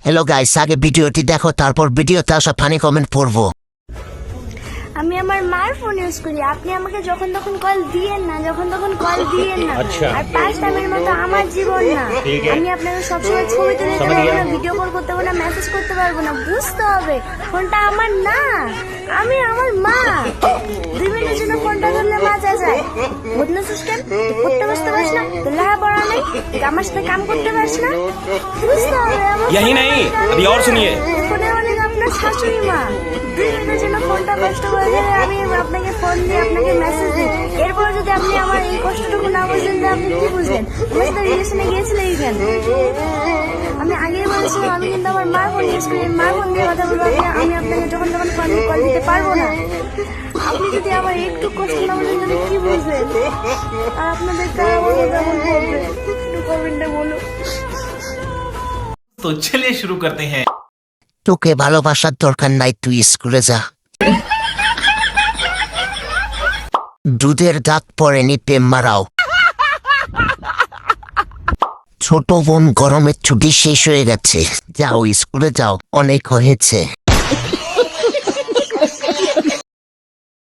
Hello guys, আগে ভিডিওটি দেখো, তারপর ভিডিওতে আসা ফানি কমেন্ট পড়বো। আমি আমার মার ফোন ইউজ করি। আপনি আমাকে যখন তখন কল দিয়েন না, যখন তখন কল দিয়েন না। আর 5 টাইমের মতো আমার জীবন না। আমি আপনাকে সবসময় ছবি তুলে দিতে পারবো না, ভিডিও কল করতে পারবো না, মেসেজ করতে পারবো না। বুঝতে হবে ফোনটা আমার না, আমি আমার মা। 2 মিনিটের জন্য ফোনটা ধরলে মা যায় বদলেছিস কেন? করতে বসতে পারিস না? তোর লেখা পড়া নেই? আমার সাথে কাম করতে পারিস না? বুঝতে হবে আমার यही नहीं, अभी और सुनिए। ফোনে অনেক আপনার শাশুড়ি মা। 2 মিনিটের জন্য ফোনটা কষ্ট করে দিলে আমি আপনাকে ফোন দিয়ে আপনাকে মেসেজ দিই। এরপর যদি আপনি আমার এই কষ্টটুকু না বুঝলেন, আপনি কি বুঝলেন? আমার সাথে রিলেশনে গিয়েছিলেন কেন? আমি আগেই বলেছিলাম আমি কিন্তু আমার মার ফোন ইউজ করি, মার ফোন দিয়ে কথা বলবো। আমি আপনাকে যখন তখন কল দিতে পারবো না। আপনি যদি আমার একটু কষ্ট না বলেন, তাহলে কি বুঝলেন? আর আপনাদের কেমন করবে একটু কমেন্টে বলো। तो चलिए शुरू करते हैं। তোকে ভালোবাসার দরকার নাই, তুই স্কুলে যা। দুধের দাঁত পড়েনি, প্রেম মারাও। ছোট বোন গরমের ছুটি শেষ হয়ে গেছে, যাও স্কুলে যাও, অনেক হয়েছে।